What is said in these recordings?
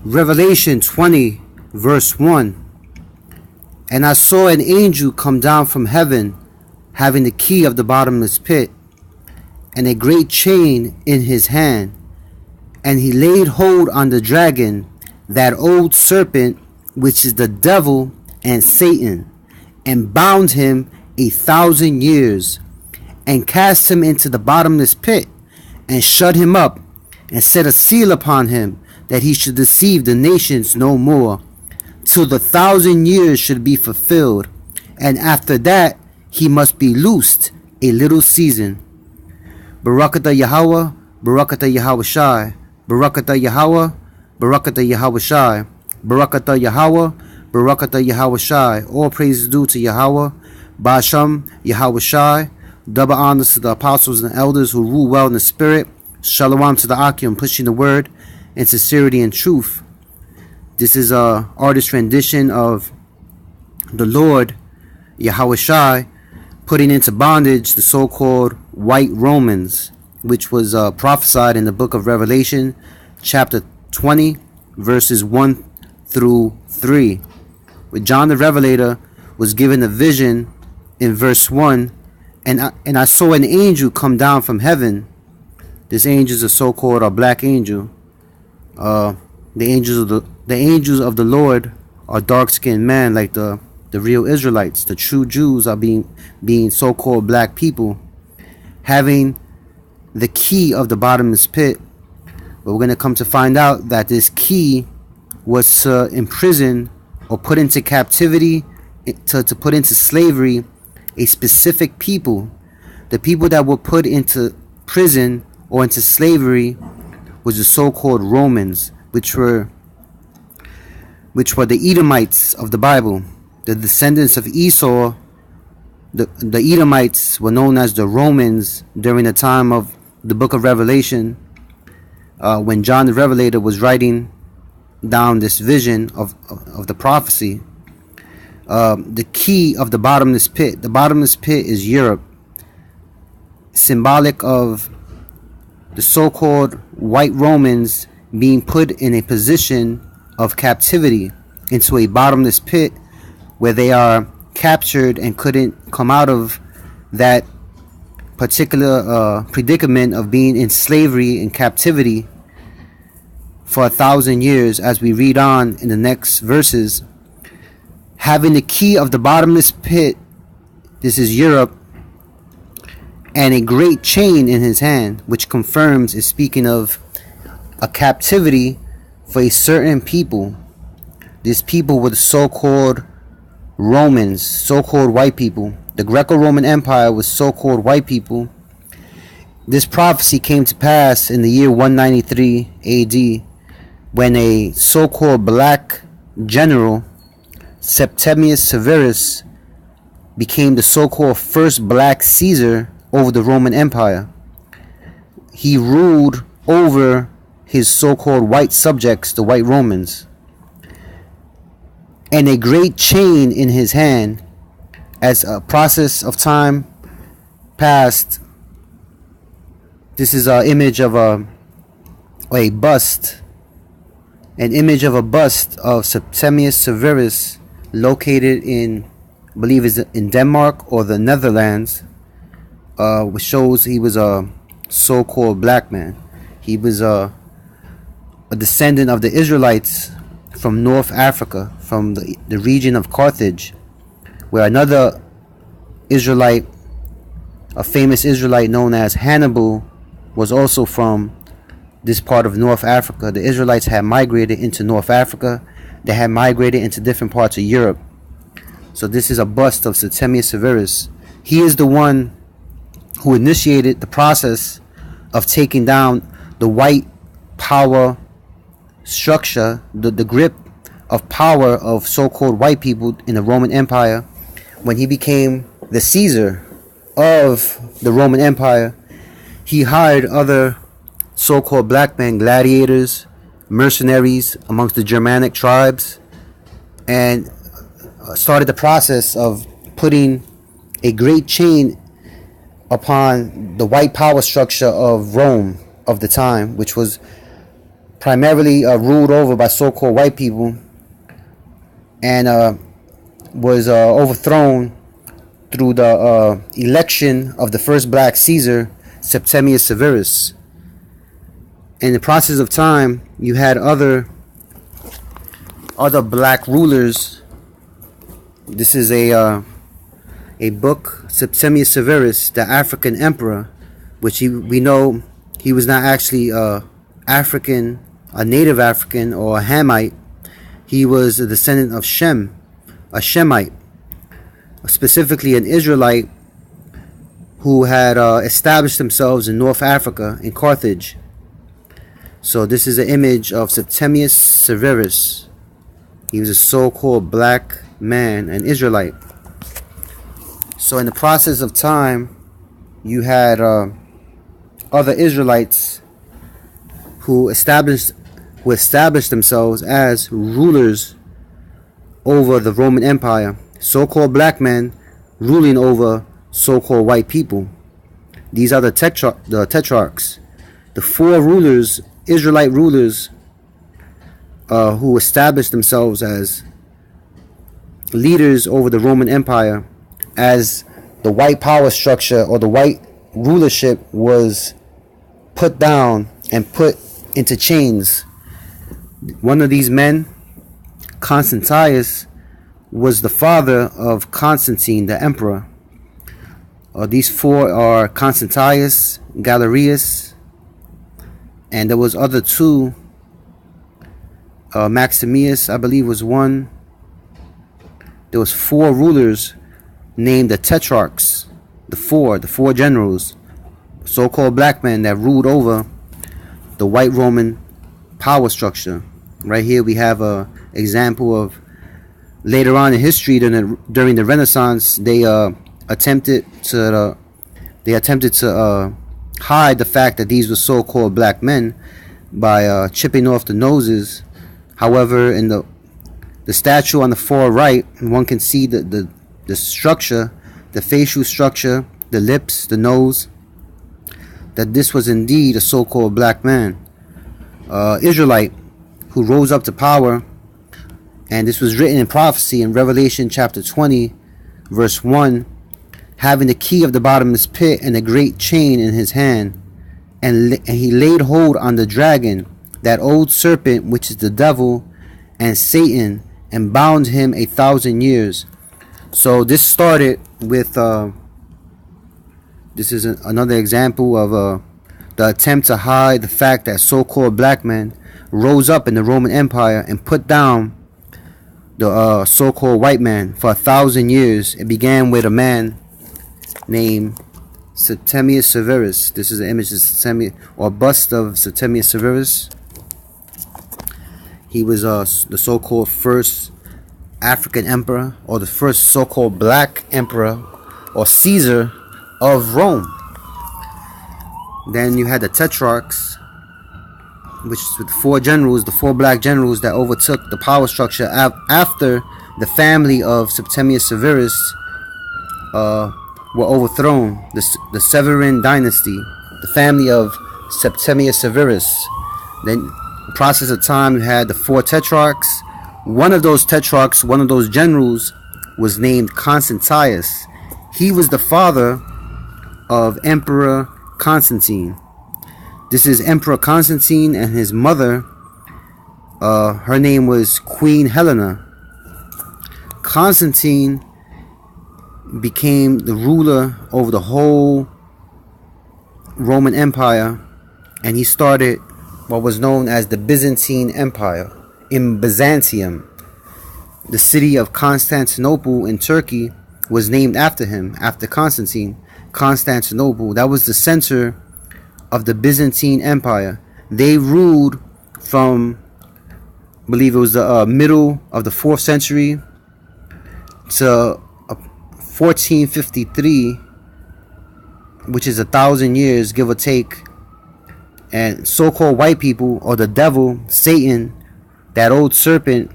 Revelation 20 verse 1. And I saw an angel come down from heaven, having the key of the bottomless pit, and a great chain in his hand. And he laid hold on the dragon, that old serpent, which is the devil and Satan, and bound him 1,000 years, and cast him into the bottomless pit, and shut him up, and set a seal upon him, that he should deceive the nations no more, till the 1,000 years should be fulfilled, and after that he must be loosed a little season. Barakatah Yahweh, Barakatah Yahweh Shai, Barakatah Yahweh, Barakatah Yahweh Shai, Barakatah Yahweh, Barakatah Yahweh Shai. All praises due to Yahweh, Ba'asham, Yahweh Shai. Double honors to the apostles and elders who rule well in the spirit. Shalom to the Akim, pushing the word in sincerity and truth. This is a artist rendition of the Lord, Yahweh Shai, putting into bondage the so-called white Romans, which was prophesied in the book of Revelation, chapter 20, verses 1 through 3. Where John the Revelator was given a vision in verse 1, and I saw an angel come down from heaven. This angel is a so-called black angel. The angels of the Lord are dark-skinned men, like the real Israelites. The true Jews are being so-called black people, having the key of the bottomless pit. But we're going to come to find out that this key was to imprison or put into captivity, to put into slavery a specific people. The people that were put into prison or into slavery was the so-called Romans, which were the Edomites of the Bible, the descendants of Esau. The Edomites were known as the Romans during the time of the book of Revelation, when John the Revelator was writing down this vision of the prophecy. The key of the bottomless pit. The bottomless pit is Europe, symbolic of the so-called white Romans being put in a position of captivity into a bottomless pit, where they are captured and couldn't come out of that particular predicament of being in slavery and captivity for 1,000 years, as we read on in the next verses. Having the key of the bottomless pit, this is Europe, and a great chain in his hand, which confirms is speaking of a captivity for a certain people. These people were the so-called Romans, so-called white people. The Greco-Roman Empire was so-called white people. This prophecy came to pass in the year 193 AD, when a so-called black general, Septimius Severus, became the so-called first black Caesar over the Roman Empire. He ruled over his so-called white subjects, the white Romans, and a great chain in his hand. As a process of time passed, this is an image of a bust, an image of a bust of Septimius Severus, located in, I believe is in Denmark or the Netherlands, which shows he was a so-called black man. He was a descendant of the Israelites from North Africa, from the region of Carthage, where another Israelite, a famous Israelite known as Hannibal, was also from this part of North Africa. The Israelites had migrated into North Africa. They had migrated into different parts of Europe. So this is a bust of Septimius Severus. He is the one who initiated the process of taking down the white power structure, the grip of power of so-called white people in the Roman Empire. When he became the Caesar of the Roman Empire, he hired other so-called black men, gladiators, mercenaries amongst the Germanic tribes, and started the process of putting a great chain upon the white power structure of Rome of the time, which was primarily ruled over by so-called white people, and was overthrown through the election of the first black Caesar, Septimius Severus. In the process of time, you had other black rulers. This is a book, Septimius Severus, the African Emperor, which we know he was not actually African, a native African or a Hamite. He was a descendant of Shem, a Shemite, specifically an Israelite who had established themselves in North Africa, in Carthage. So this is an image of Septimius Severus. He was a so-called black man, an Israelite. So in the process of time, you had other Israelites who established themselves as rulers over the Roman Empire. So-called black men ruling over so-called white people. These are the tetrarchs, the four rulers, Israelite rulers, who established themselves as leaders over the Roman Empire, as the white power structure or the white rulership was put down and put into chains. One of these men, Constantine, was the father of Constantine, the emperor. These four are Constantine, Galerius, and there was other two. Maximus, I believe, was one. There was four rulers named the tetrarchs, the four generals, so-called black men that ruled over the white Roman power structure. Right here we have a example of later on in history during the Renaissance. They attempted to hide the fact that these were so-called black men by chipping off the noses. However, in the statue on the far right, one can see the structure, the facial structure, the lips, the nose, that this was indeed a so-called black man, Israelite, who rose up to power. And this was written in prophecy in Revelation chapter 20, verse 1, having the key of the bottomless pit and a great chain in his hand, and he laid hold on the dragon, that old serpent, which is the devil and Satan, and bound him 1,000 years. So this started with this is another example of the attempt to hide the fact that so-called black men rose up in the Roman Empire and put down the so-called white man for 1,000 years. It began with a man named Septimius Severus. This is an image of Septimius, or bust of Septimius Severus. He was the so-called first African emperor, or the first so-called black emperor or Caesar of Rome. Then you had the tetrarchs, which is the four generals, the four black generals that overtook the power structure after the family of Septimius Severus were overthrown. The Severan dynasty, the family of Septimius Severus. Then, the process of time, you had the four tetrarchs. One of those tetrarchs, one of those generals, was named Constantine. He was the father of Emperor Constantine. This is Emperor Constantine, and his mother, her name was Queen Helena. Constantine became the ruler over the whole Roman Empire, and he started what was known as the Byzantine Empire in Byzantium. The city of Constantinople in Turkey was named after him, after Constantine. Constantinople, that was the center of the Byzantine Empire. They ruled from, I believe it was the middle of the 4th century to 1453, which is 1,000 years, give or take. And so-called white people, or the devil, Satan, that old serpent,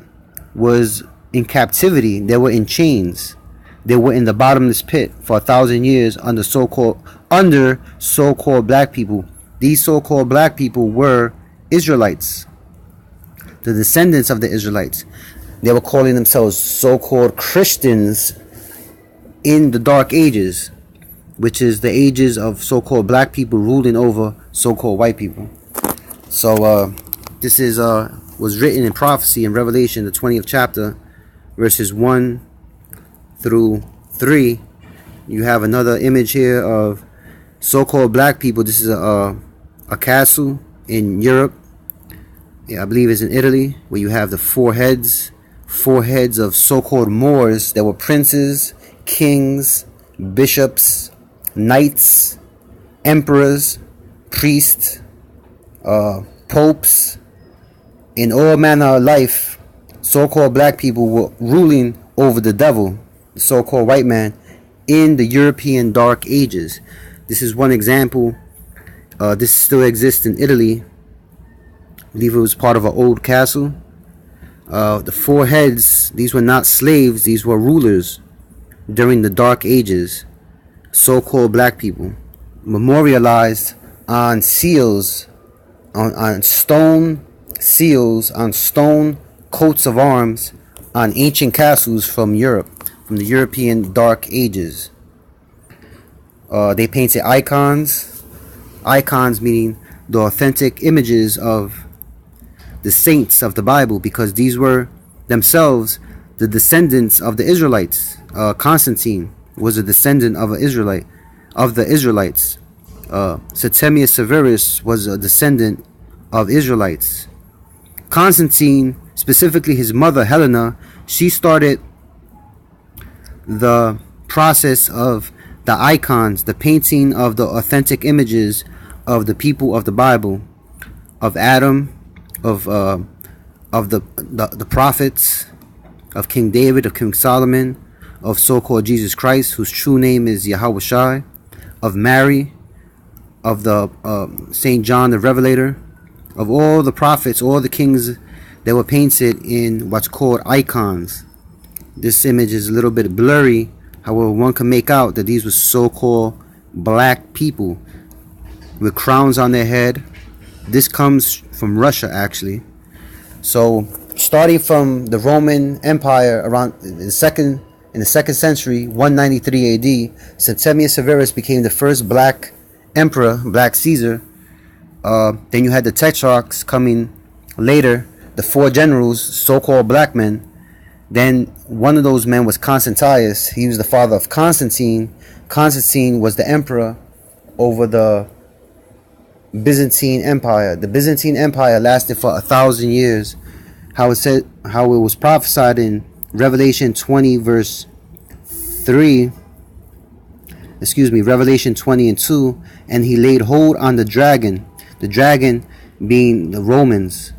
was in captivity. They were in chains. They were in the bottomless pit for 1,000 years under so-called black people. These so-called black people were Israelites. the descendants of the Israelites. They were calling themselves so-called Christians in the Dark Ages, which is the ages of so-called black people ruling over so-called white people. So this is was written in prophecy in Revelation, the 20th chapter, verses 1 through 3. You have another image here of so-called black people. This is a castle in Europe. Yeah, I believe it's in Italy, where you have the four heads of so-called Moors that were princes, kings, bishops, knights, emperors, priests, popes. In all manner of life, so-called black people were ruling over the devil, the so-called white man, in the European Dark Ages. This is one example. This still exists in Italy. I believe it was part of an old castle. The four heads, these were not slaves, these were rulers during the Dark Ages. So-called black people, memorialized on seals, on stone seals, on stone coats of arms, on ancient castles from Europe, from the European Dark Ages. They painted icons meaning the authentic images of the saints of the Bible, because these were themselves the descendants of the Israelites. Constantine was a descendant of the Israelites. Septimius Severus was a descendant of Israelites. Constantine, specifically his mother Helena, she started the process of the icons, the painting of the authentic images of the people of the Bible, of Adam, of the prophets, of King David, of King Solomon, of so-called Jesus Christ, whose true name is Yahweh Shai, of Mary, of the Saint John the Revelator, of all the prophets, all the kings that were painted in what's called icons. This image is a little bit blurry. However, one can make out that these were so-called black people with crowns on their head. This comes from Russia, actually. So, starting from the Roman Empire around in the second century, 193 AD, Septimius Severus became the first black emperor, black Caesar. Then you had the Tetrarchs coming later, the four generals, so-called black men. Then one of those men was Constantine. He was the father of Constantine. Constantine was the emperor over the Byzantine Empire. The Byzantine Empire lasted for 1,000 years. How it was prophesied in Revelation 20 verse 3. Revelation 20 and 2. And he laid hold on the dragon being the Romans,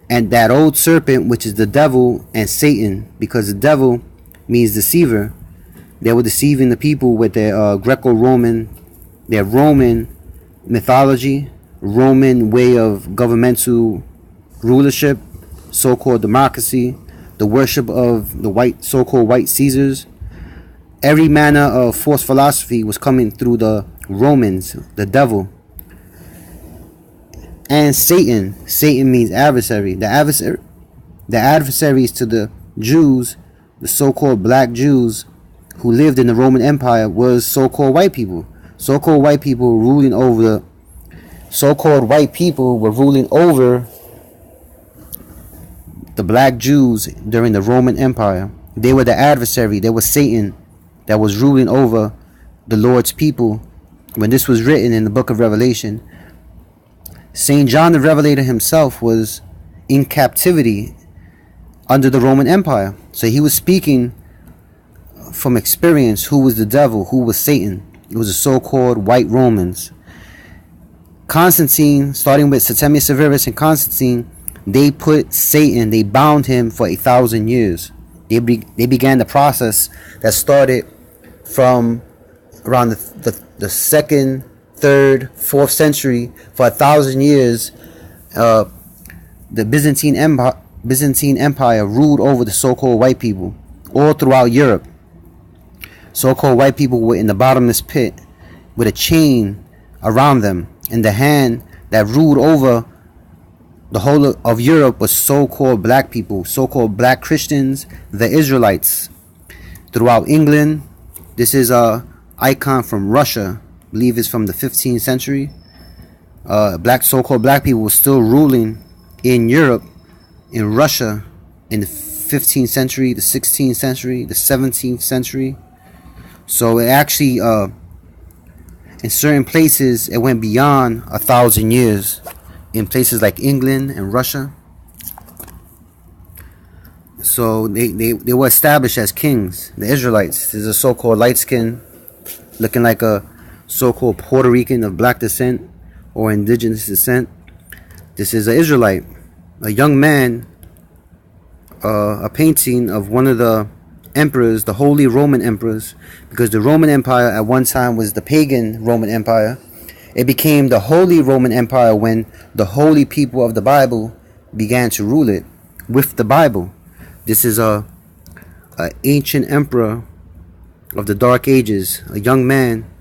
and that old serpent, which is the devil and Satan, because the devil means deceiver. They were deceiving the people with their Greco-Roman, their Roman mythology, Roman way of governmental rulership, so-called democracy, the worship of the so-called white Caesars. Every manner of false philosophy was coming through the Romans, the devil. And Satan means adversary. The adversaries to the Jews, the so-called black Jews who lived in the Roman Empire, was so-called white people. So-called white people were ruling over the black Jews during the Roman Empire. They were the adversary. They were Satan that was ruling over the Lord's people when this was written in the book of Revelation. Saint John the Revelator himself was in captivity under the Roman Empire. So he was speaking from experience who was the devil, who was Satan. It was the so-called white Romans. Constantine, starting with Septimius Severus and Constantine, they put Satan, they bound him for 1,000 years. They began the process that started from around the second, third, fourth century. For 1,000 years, the Byzantine Empire ruled over the so-called white people all throughout Europe. So-called white people were in the bottomless pit with a chain around them, and the hand that ruled over The whole of Europe was so-called black people, so-called black Christians, the Israelites. Throughout England, this is a icon from Russia, I believe it's from the 15th century. So-called black people were still ruling in Europe, in Russia, in the 15th century, the 16th century, the 17th century. So it actually, in certain places, it went beyond 1,000 years. In places like England and Russia. So they were established as kings, the Israelites. There's a so-called light skin, looking like a so-called Puerto Rican of black descent or indigenous descent. This is an Israelite, a young man, a painting of one of the emperors, the Holy Roman emperors, because the Roman Empire at one time was the pagan Roman Empire. It became the Holy Roman Empire when the holy people of the Bible began to rule it with the Bible. This is a ancient emperor of the Dark Ages, a young man,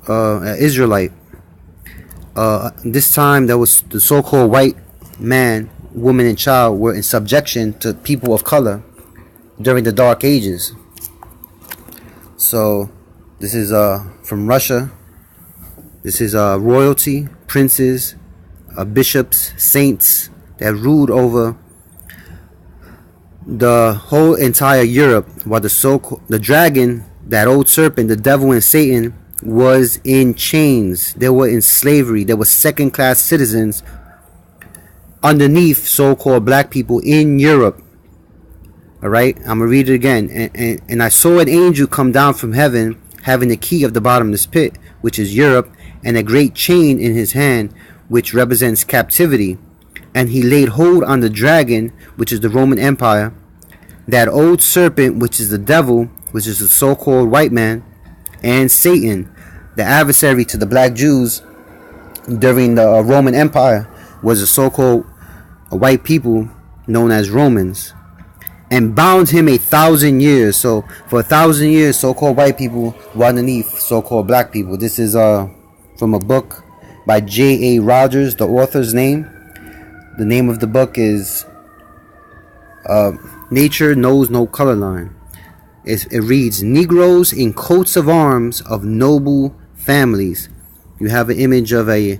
an Israelite. This time there was the so-called white man, woman, and child were in subjection to people of color during the Dark Ages. So this is from Russia. This is royalty, princes, bishops, saints that ruled over the whole entire Europe, while the dragon, that old serpent, the devil and Satan, was in chains. They were in slavery. They were second-class citizens underneath so-called black people in Europe. All right, I'm gonna read it again. And I saw an angel come down from heaven, having the key of the bottomless pit, which is Europe, and a great chain in his hand, which represents captivity. And he laid hold on the dragon, which is the Roman Empire, that old serpent, which is the devil, which is the so-called white man, and Satan, the adversary to the black Jews during the Roman Empire, was the so-called white people known as Romans, and bound him 1,000 years. So for 1,000 years, so-called white people were underneath so-called black people. This is from a book by J.A. Rogers, the author's name. The name of the book is Nature Knows No Color Line. It reads, Negroes in coats of arms of noble families. You have an image of a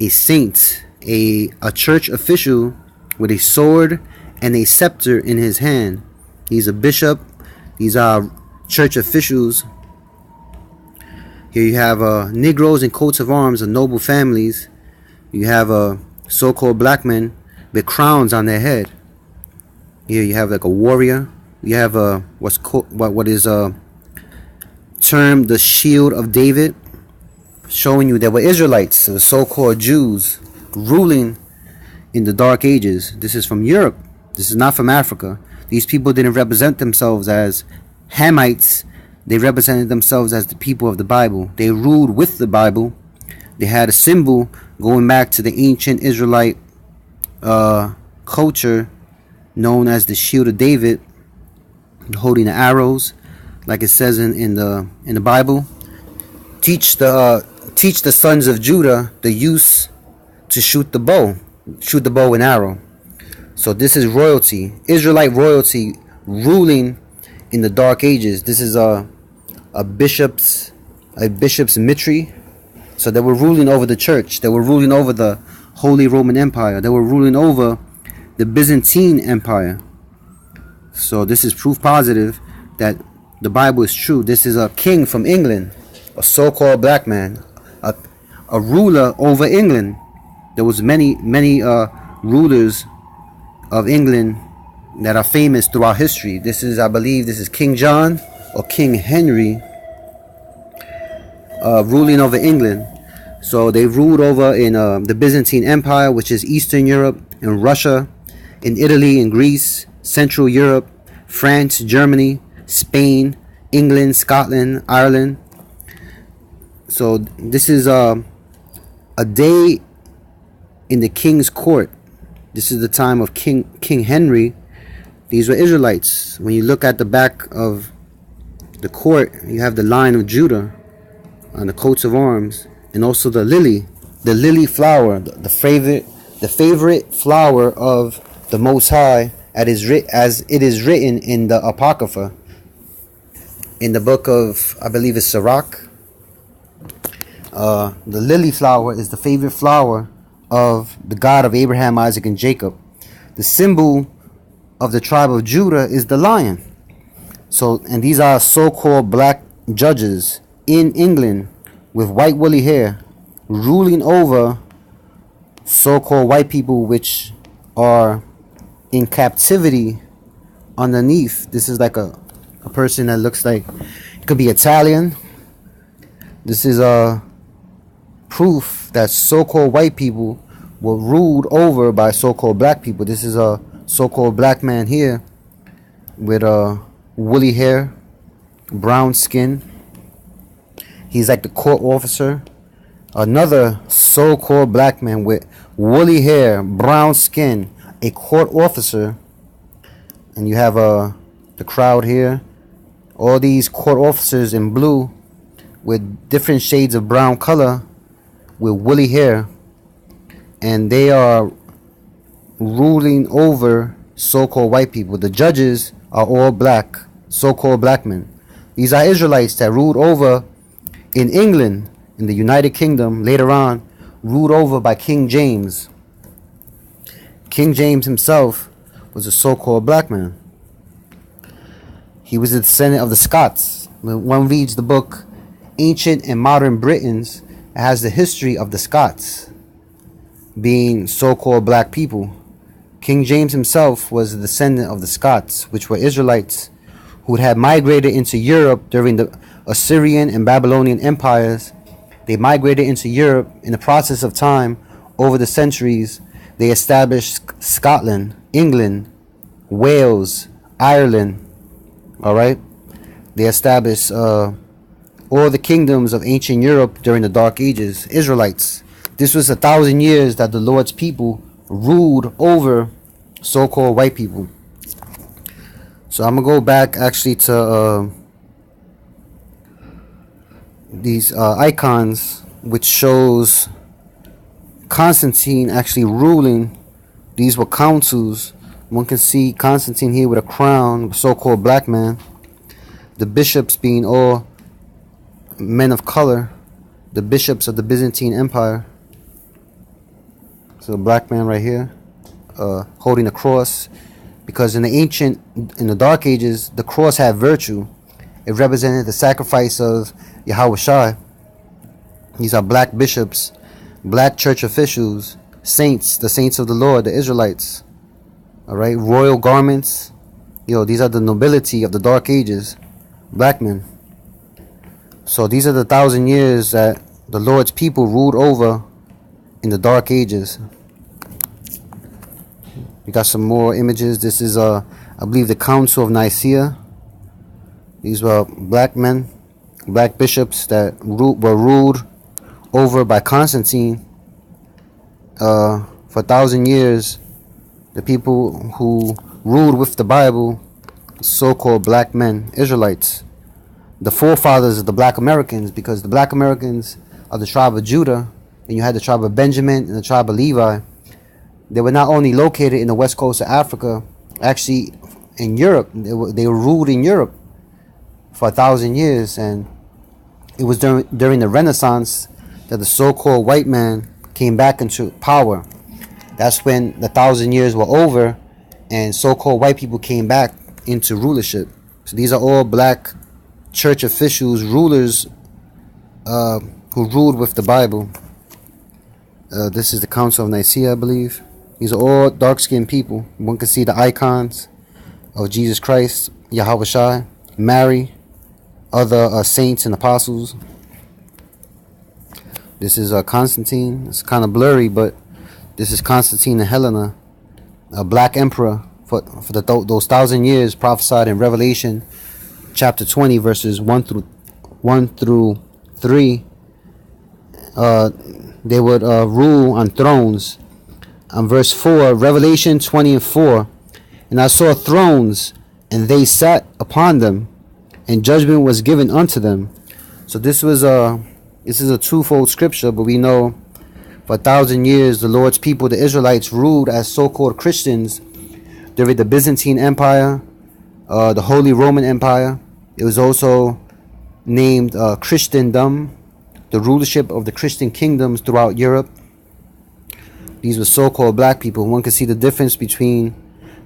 saint, a church official with a sword and a scepter in his hand. He's a bishop. These are church officials. Here you have Negroes in coats of arms of noble families. You have so-called black men with crowns on their head. Here you have like a warrior. You have what is termed the shield of David, showing you there were Israelites, the so-called Jews, ruling in the Dark Ages. This is from Europe. This is not from Africa. These people didn't represent themselves as Hamites. They represented themselves as the people of the Bible. They ruled with the Bible. They had a symbol going back to the ancient Israelite culture known as the shield of David, holding the arrows, like it says in the Bible. Teach the sons of Judah the use to shoot the bow and arrow. So this is royalty, Israelite royalty, ruling in the Dark Ages. This is a bishop's mitre. So they were ruling over the church. They were ruling over the Holy Roman Empire. They were ruling over the Byzantine Empire. So this is proof positive that the Bible is true. This is a king from England, a so-called black man, a ruler over England. There was many rulers of England that are famous throughout history. I believe this is King John or King Henry ruling over England. So they ruled over in the Byzantine Empire, which is Eastern Europe, in Russia, in Italy, in Greece, Central Europe, France, Germany, Spain, England, Scotland, Ireland. So this is a day in the king's court. This is the time of King Henry. These were Israelites. When you look at the back of the court, you have the Lion of Judah on the coats of arms, and also the lily flower, the favorite the favorite flower of the Most High, as it is written in the Apocrypha, in the book of, I believe it's Sirach. The lily flower is the favorite flower of the God of Abraham, Isaac, and Jacob. The symbol of the tribe of Judah is the lion. So, and these are so-called black judges in England with white woolly hair, ruling over so-called white people which are in captivity underneath. This is like a person that looks like it could be Italian. This is a proof that so-called white people were ruled over by so-called black people. This is a so-called black man here with woolly hair, brown skin. He's like the court officer. Another so-called black man with woolly hair, brown skin, a court officer. And you have the crowd here. All these court officers in blue with different shades of brown color with woolly hair. And they are ruling over so-called white people. The judges are all black, so-called black men. These are Israelites that ruled over in England, in the United Kingdom, later on, ruled over by King James. King James himself was a so-called black man. He was a descendant of the Scots. When one reads the book Ancient and Modern Britons, it has the history of the Scots being so-called black people. King James himself was a descendant of the Scots, which were Israelites who had migrated into Europe during the Assyrian and Babylonian empires. They migrated into Europe in the process of time. Over the centuries, they established Scotland, England, Wales, Ireland. All right, they established all the kingdoms of ancient Europe during the Dark Ages. Israelites. This was 1,000 years that the Lord's people ruled over so-called white people. So I'm gonna go back actually to these icons, which shows Constantine actually ruling. These were councils. One can see Constantine here with a crown, so-called black man. The bishops being all men of color, the bishops of the Byzantine Empire. So a black man right here, holding a cross, because in the Dark Ages, the cross had virtue. It represented the sacrifice of Yahweh. These are black bishops, black church officials, saints, the saints of the Lord, the Israelites. All right, royal garments. These are the nobility of the Dark Ages, black men. So these are the 1,000 years that the Lord's people ruled over in the Dark Ages. We got some more images. This is I believe the Council of Nicaea. These were black men, black bishops that were ruled over by Constantine. For 1,000 years, the people who ruled with the Bible, so-called black men, Israelites. The forefathers of the black Americans, because the black Americans are the tribe of Judah, and you had the tribe of Benjamin and the tribe of Levi. They were not only located in the west coast of Africa, actually in Europe. They were ruled in Europe for 1,000 years, and it was during the Renaissance that the so-called white man came back into power. That's when the 1,000 years were over, and so-called white people came back into rulership. So these are all black church officials, rulers who ruled with the Bible. This is the Council of Nicaea, I believe. These are all dark-skinned people. One can see the icons of Jesus Christ, Yahweh, Mary, other saints and apostles. This is Constantine. It's kind of blurry, but this is Constantine and Helena, a black emperor for those 1,000 years prophesied in Revelation chapter 20, verses 1 through 3. They would rule on thrones. On verse 4, Revelation 20 and 4, and I saw thrones, and they sat upon them, and judgment was given unto them. So this is a twofold scripture, but we know For 1,000 years, the Lord's people, the Israelites, ruled as so-called Christians during the Byzantine Empire, the Holy Roman Empire. It was also named Christendom, the rulership of the Christian kingdoms throughout Europe. These were so-called black people. One could see the difference between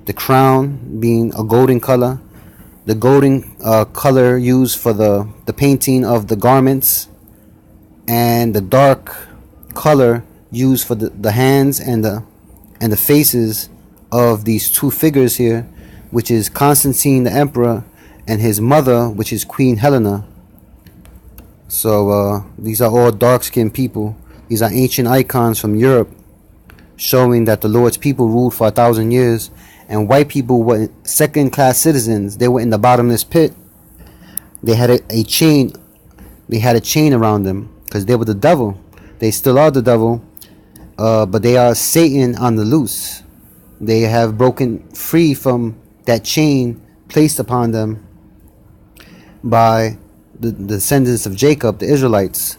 the crown being a golden color, the golden color used for the painting of the garments, and the dark color used for the hands and the faces of these two figures here, which is Constantine the emperor and his mother, which is Queen Helena. So these are all dark-skinned people. These are ancient icons from Europe, showing that the Lord's people ruled for 1,000 years, and white people were second-class citizens. They were in the bottomless pit. They had a chain. They had a chain around them because they were the devil. They still are the devil, but they are Satan on the loose. They have broken free from that chain placed upon them by the descendants of Jacob, the Israelites.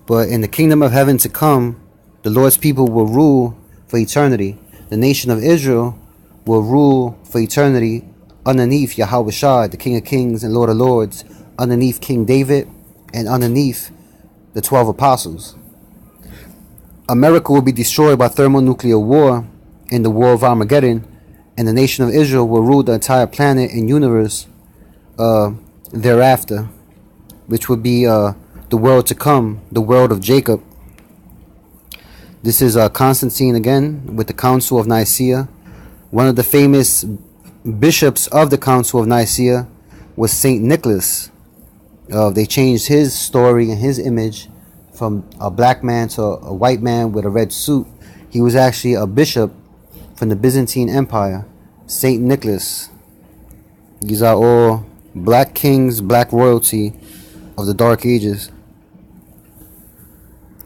But in the kingdom of heaven to come, the Lord's people will rule for eternity. The nation of Israel will rule for eternity underneath Yahweh Shai, the King of Kings and Lord of Lords, underneath King David, and underneath the 12 apostles. America will be destroyed by thermonuclear war in the War of Armageddon, and the nation of Israel will rule the entire planet and universe thereafter, which would be the world to come, the world of Jacob. This is Constantine again with the Council of Nicaea. One of the famous bishops of the Council of Nicaea was Saint Nicholas. They changed his story and his image from a black man to a white man with a red suit. He was actually a bishop from the Byzantine Empire, Saint Nicholas. These are all black kings, black royalty of the Dark Ages.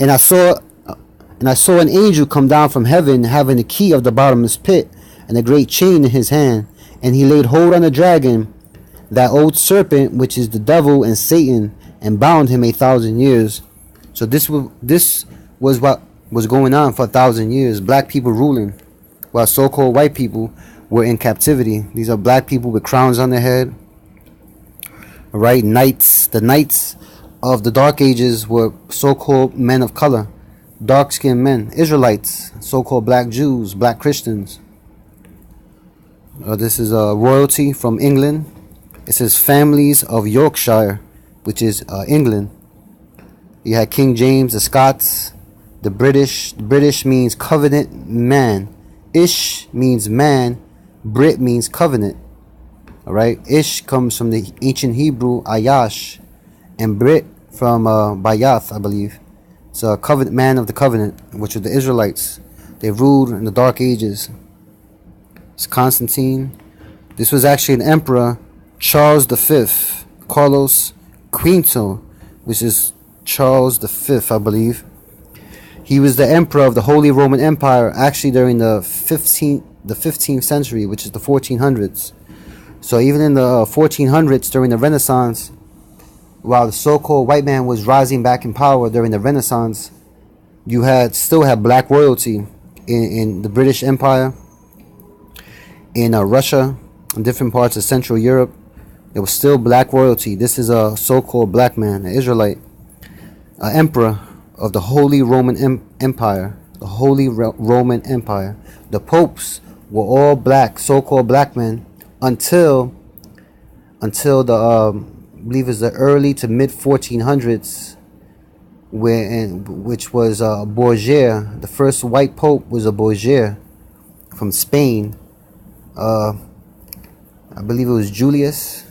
And I saw an angel come down from heaven, having the key of the bottomless pit and a great chain in his hand. And he laid hold on the dragon, that old serpent, which is the devil and Satan, and bound him 1,000 years. So this was what was going on for 1,000 years. Black people ruling, while so-called white people were in captivity. These are black people with crowns on their head. Right, knights. The knights of the Dark Ages were so-called men of color, dark-skinned men, Israelites, so-called black Jews, black Christians. This is royalty from England. It says families of Yorkshire, which is England. You had King James, the Scots, the British. The British means covenant man. Ish means man. Brit means covenant. All right. Ish comes from the ancient Hebrew Ayash, and Brit from Bayath, I believe. It's a covenant man of the covenant, which are the Israelites. They ruled in the Dark Ages. It's Constantine. This was actually an emperor, Charles V, Carlos Quinto, which is Charles V, I believe. He was the emperor of the Holy Roman Empire, actually during the 15th century, which is the 1400s. So even in the 1400s, during the Renaissance, while the so-called white man was rising back in power during the Renaissance, you still had black royalty in the British Empire, in Russia, in different parts of Central Europe. There was still black royalty. This is a so-called black man, an Israelite, an emperor of the Holy Roman Empire. The Holy Roman Empire. The popes were all black, so-called black men, until the I believe it's the early to mid 1400s, which was Borgia. The first white pope was a Borgia from Spain. I believe it was Julius.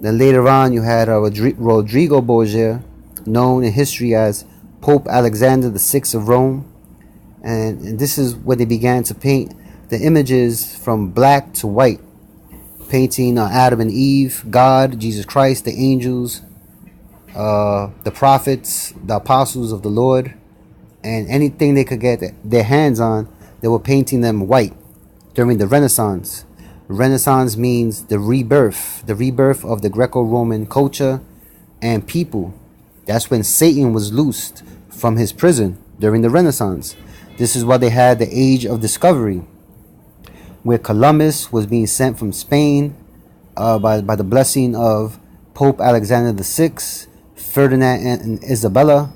Then later on, you had Rodrigo Borgia, known in history as Pope Alexander VI of Rome. And this is where they began to paint the images from black to white, painting Adam and Eve, God, Jesus Christ, the angels, the prophets, the apostles of the Lord, and anything they could get their hands on, they were painting them white during the Renaissance. Renaissance means the rebirth of the Greco-Roman culture and people. That's when Satan was loosed from his prison, during the Renaissance. This is why they had the Age of Discovery, where Columbus was being sent from Spain by the blessing of Pope Alexander VI, Ferdinand and Isabella.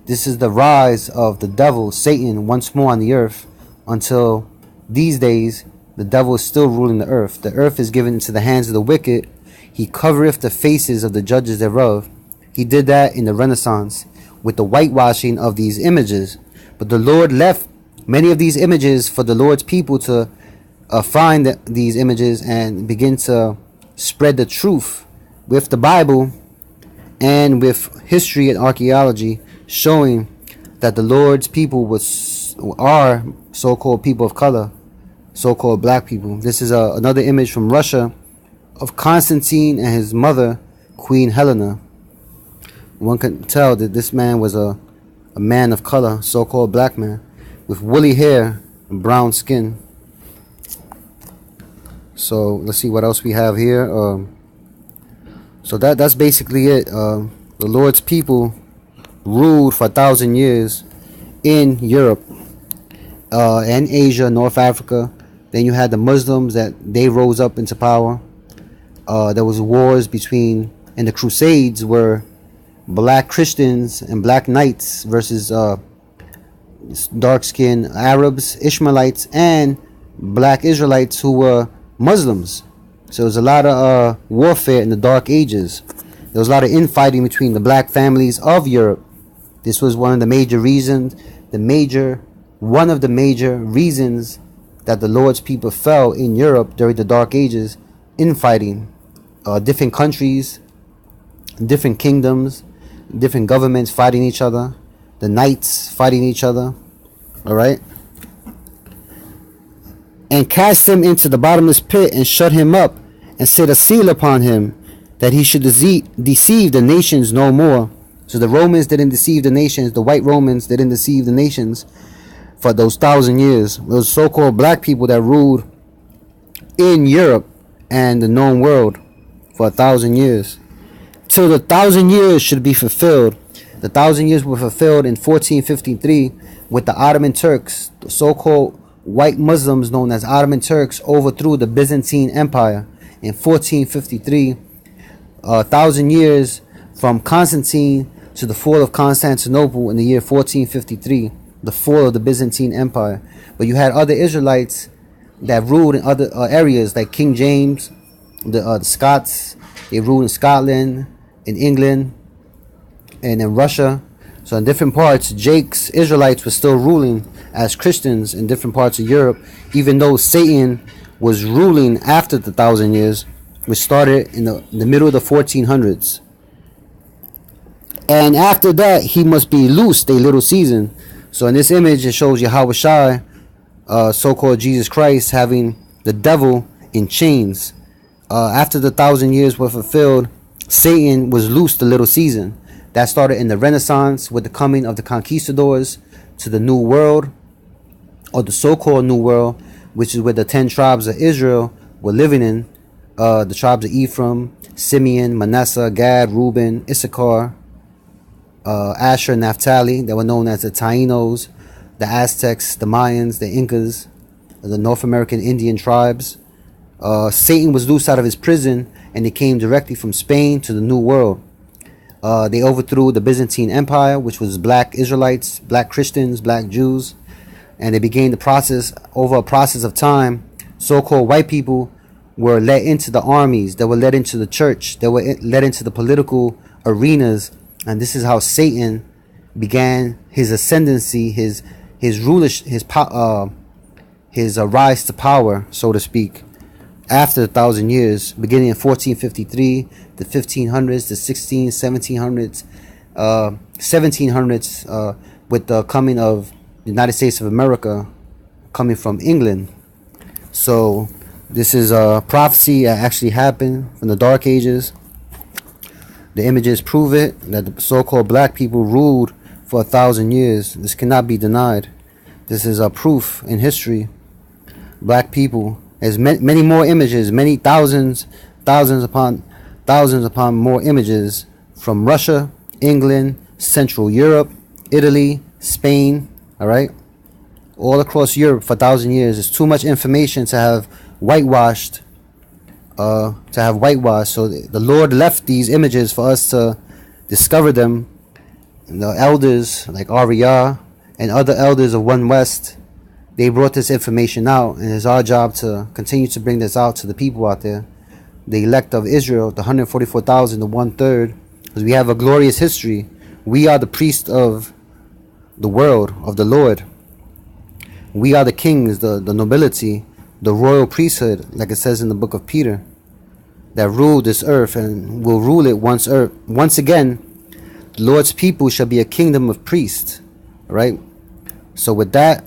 This is the rise of the devil, Satan, once more on the earth, until these days the devil is still ruling the earth. The earth is given into the hands of the wicked. He covereth the faces of the judges thereof. He did that in the Renaissance with the whitewashing of these images. But the Lord left many of these images for the Lord's people to find these images and begin to spread the truth with the Bible and with history and archaeology, showing that the Lord's people are so-called people of color, so-called black people. This is another image from Russia of Constantine and his mother, Queen Helena. One can tell that this man was a man of color, so-called black man, with woolly hair and brown skin. So let's see what else we have here. So that's basically it. The Lord's people ruled for 1,000 years in Europe and Asia, North Africa. Then you had the Muslims that they rose up into power. There was wars between, and the Crusades were black Christians and black knights versus dark-skinned Arabs, Ishmaelites, and black Israelites who were Muslims. So there was a lot of warfare in the Dark Ages. There was a lot of infighting between the black families of Europe. This was one of the major reasons, one of the major reasons that the Lord's people fell in Europe during the Dark Ages, infighting. Different countries, different kingdoms, different governments fighting each other, the knights fighting each other. Alright? And cast him into the bottomless pit and shut him up and set a seal upon him, that he should deceive the nations no more. So the Romans didn't deceive the nations, the white Romans didn't deceive the nations for those 1,000 years. Those so-called black people that ruled in Europe and the known world for 1,000 years. Till the 1,000 years should be fulfilled. The 1,000 years were fulfilled in 1453 with the Ottoman Turks. The so-called white Muslims known as Ottoman Turks overthrew the Byzantine Empire in 1453. 1,000 years from Constantine to the fall of Constantinople in the year 1453, the fall of the Byzantine Empire. But you had other Israelites that ruled in other areas, like King James, the Scots. They ruled in Scotland, in England, and in Russia. So in different parts, Jake's Israelites were still ruling as Christians in different parts of Europe, even though Satan was ruling after the 1,000 years, which started in the middle of the 1400s. And after that, he must be loosed a little season. So in this image, it shows Yahweh Shai, so-called Jesus Christ, having the devil in chains. After the 1,000 years were fulfilled, Satan was loosed a little season. That started in the Renaissance with the coming of the conquistadors to the New World, or the so-called New World, which is where the 10 tribes of Israel were living in. The tribes of Ephraim, Simeon, Manasseh, Gad, Reuben, Issachar, Asher, Naphtali, that were known as the Taínos, the Aztecs, the Mayans, the Incas, the North American Indian tribes. Satan was loosed out of his prison, and they came directly from Spain to the New World. They overthrew the Byzantine Empire, which was black Israelites, black Christians, black Jews, and they began the process. Over a process of time, so-called white people were let into the armies, they were let into the church, they were let into the political arenas, and this is how Satan began his ascendancy, his rulership, his rise to power, so to speak, after 1,000 years, beginning in 1453, the 1500s, the 1700s, 1700s, with the coming of the United States of America, coming from England. So this is a prophecy that actually happened from the Dark Ages. The images prove it, that the so-called black people ruled for 1,000 years. This cannot be denied. This is a proof in history. Black people. There's many more images, many thousands upon more images from Russia, England, Central Europe, Italy, Spain, all right, all across Europe for 1,000 years. It's too much information to have whitewashed. So the Lord left these images for us to discover them. And the elders like Arya and other elders of One West, they brought this information out, and it's our job to continue to bring this out to the people out there, the elect of Israel, the 144,000, the 1/3, because we have a glorious history. We are the priest of the world, of the Lord. We are the kings, the nobility, the royal priesthood, like it says in the book of Peter, that rule this earth and will rule it once again. The Lord's people shall be a kingdom of priests. Right? So with that,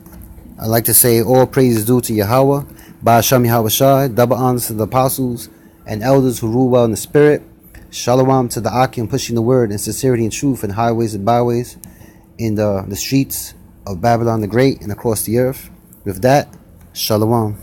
I'd like to say all praise is due to Yahweh, Ba'asham Yahweh Shai, double honors to the apostles and elders who rule well in the spirit. Shalom to the Akim pushing the word in sincerity and truth in highways and byways, in the streets of Babylon the Great and across the earth. With that, Shalom.